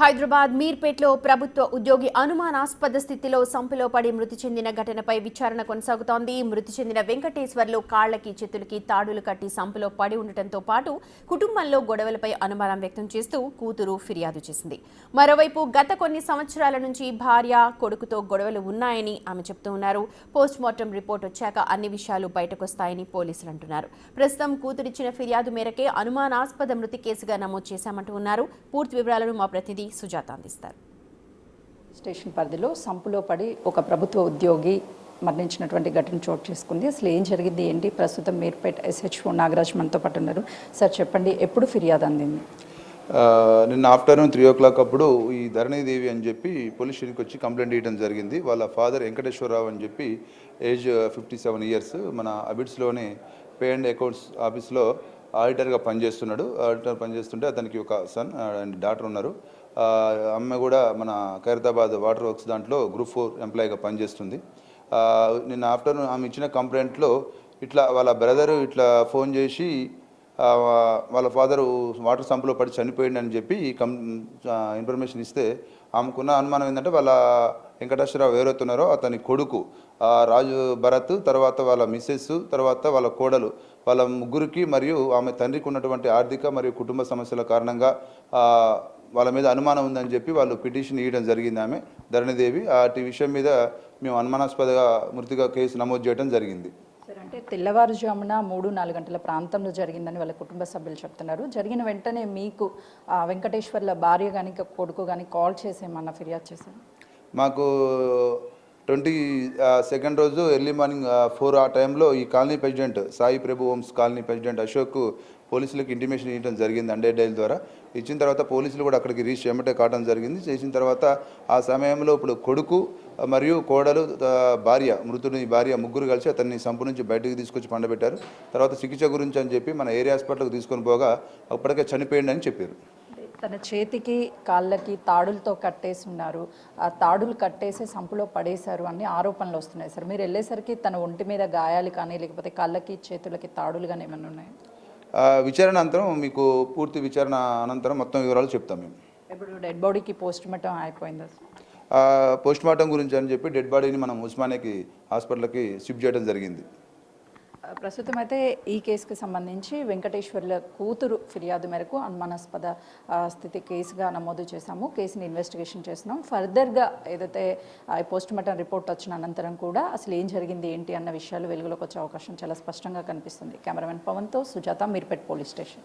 హైదరాబాద్ మీర్పేట్లో ప్రభుత్వ ఉద్యోగి అనుమానాస్పద స్థితిలో సంపులో పడి మృతి చెందిన ఘటనపై విచారణ కొనసాగుతోంది. మృతి చెందిన వెంకటేశ్వర్లు కాళ్లకి చేతులకి తాడులు కట్టి సంపులో పడి ఉండటంతో పాటు కుటుంబంలో గొడవలపై అనుమానం వ్యక్తం చేస్తూ కూతురు ఫిర్యాదు చేసింది. మరోవైపు గత కొన్ని సంవత్సరాల నుంచి భార్య కొడుకుతో గొడవలు ఉన్నాయని ఆమె చెబుతూ ఉన్నారు. పోస్టుమార్టం రిపోర్ట్ వచ్చాక అన్ని విషయాలు బయటకొస్తాయని పోలీసులు అంటున్నారు. ప్రస్తుతం కూతురిచ్చిన ఫిర్యాదు మేరకే అనుమానాస్పద మృతి కేసుగా నమోదు చేశామంటూ ఉన్నారు. పూర్తి వివరాలను మా ప్రతినిధి సుజాత అందిస్తారు. స్టేషన్ పరిధిలో సంపులో పడి ఒక ప్రభుత్వ ఉద్యోగి మరణించినటువంటి ఘటన చోటు చేసుకుంది. అసలు ఏం జరిగింది ఏంటి? ప్రస్తుతం మీర్పేట్ SHO నాగరాజ్ మనతో పాటు ఉన్నారు. సార్ చెప్పండి, ఎప్పుడు ఫిర్యాదు అందింది? నిన్న ఆఫ్టర్నూన్ 3 o'clock అప్పుడు ఈ ధరణీదేవి అని చెప్పి పోలీస్ స్టేషన్కి వచ్చి కంప్లైంట్ ఇవ్వడం జరిగింది. వాళ్ళ ఫాదర్ వెంకటేశ్వరరావు అని చెప్పి ఏజ్ 57 years, మన అబిడ్స్లోనే పే అండ్ అకౌంట్స్ ఆఫీస్లో ఆడిటర్గా పనిచేస్తున్నాడు. ఆడిటర్ పనిచేస్తుంటే అతనికి ఒక సన్ అండ్ డాటర్ ఉన్నారు. అమ్మ కూడా మన ఖైరతాబాద్ వాటర్ వర్క్స్ దాంట్లో Group 4 ఎంప్లాయీగా పనిచేస్తుంది. నిన్న ఆఫ్టర్నూన్ ఆమె ఇచ్చిన కంప్లైంట్లో ఇట్లా వాళ్ళ బ్రదరు ఇట్లా ఫోన్ చేసి వాళ్ళ ఫాదరు వాటర్ సంపులో పడి చనిపోయిందని చెప్పి ఇన్ఫర్మేషన్ ఇస్తే ఆమెకున్న అనుమానం ఏంటంటే వాళ్ళ వెంకటేశ్వరరావు ఎవరైతున్నారో అతని కొడుకు రాజు భరత్, తర్వాత వాళ్ళ మిస్సెస్, తర్వాత వాళ్ళ కోడలు, వాళ్ళ ముగ్గురికి మరియు ఆమె తండ్రికి ఉన్నటువంటి ఆర్థిక మరియు కుటుంబ సమస్యల కారణంగా వాళ్ళ మీద అనుమానం ఉందని చెప్పి వాళ్ళు పిటిషన్ ఇవ్వడం జరిగింది. ఆమె ధరణిదేవి అటు విషయం మీద మేము అనుమానాస్పదగా మృతిగా కేసు నమోదు చేయడం జరిగింది. సార్, అంటే తెల్లవారుజామున 3-4 గంటల ప్రాంతంలో జరిగిందని వాళ్ళ కుటుంబ సభ్యులు చెప్తున్నారు. జరిగిన వెంటనే మీకు వెంకటేశ్వర్ల భార్య కానీ కొడుకు కానీ కాల్ చేసేమన్నా ఫిర్యాదు చేశారు? మాకు 22nd రోజు ఎర్లీ మార్నింగ్ 4 ఆ టైంలో ఈ కాలనీ ప్రెసిడెంట్ సాయి ప్రభు హోమ్స్ కాలనీ ప్రెసిడెంట్ అశోక్ పోలీసులకు ఇంటిమేషన్ ఇవ్వడం జరిగింది. అండర్ డైల్ ద్వారా ఇచ్చిన తర్వాత పోలీసులు కూడా అక్కడికి రీచ్ చేయమంటే కావడం జరిగింది. చేసిన తర్వాత ఆ సమయంలో ఇప్పుడు కొడుకు మరియు కోడలు, భార్య, మృతుడి భార్య ముగ్గురు కలిసి అతన్ని సంపు నుంచి బయటకు తీసుకొచ్చి పండబెట్టారు. తర్వాత చికిత్స గురించి అని చెప్పి మన ఏరియా హాస్పిటల్కి తీసుకొని పోగా అప్పటికే చనిపోయింది అని చెప్పారు. తన చేతికి కాళ్ళకి తాడులతో కట్టేసి ఉన్నారు, ఆ తాడులు కట్టేసి సంపులో పడేశారు అని ఆరోపణలు వస్తున్నాయి. సార్, మీరు వెళ్ళేసరికి తన ఒంటి మీద గాయాలు కానీ లేకపోతే కాళ్ళకి చేతులకి తాడులు కానీ ఏమన్నా ఉన్నాయి? విచారణ అనంతరం మీకు పూర్తి విచారణ అనంతరం మొత్తం వివరాలు చెప్తాం. మేము ఇప్పుడు డెడ్ బాడీకి పోస్ట్మార్టం అయిపోయిందా? పోస్ట్మార్టం గురించి అని చెప్పి డెడ్ బాడీని మనం ఉస్మానియాకి హాస్పిటల్కి షిఫ్ట్ చేయడం జరిగింది. ప్రస్తుతం అయితే ఈ కేసుకు సంబంధించి వెంకటేశ్వర్ల కూతురు ఫిర్యాదు మేరకు అనుమానాస్పద స్థితి కేసుగా నమోదు చేశాము. కేసుని ఇన్వెస్టిగేషన్ చేస్తున్నాం. ఫర్దర్గా ఏదైతే పోస్ట్మార్టం రిపోర్ట్ వచ్చిన అనంతరం కూడా అసలు ఏం జరిగింది ఏంటి అన్న విషయాలు వెలుగులోకి వచ్చే అవకాశం చాలా స్పష్టంగా కనిపిస్తుంది. కెమెరామెన్ పవన్తో సుజాత, మీర్పేట్ పోలీస్ స్టేషన్.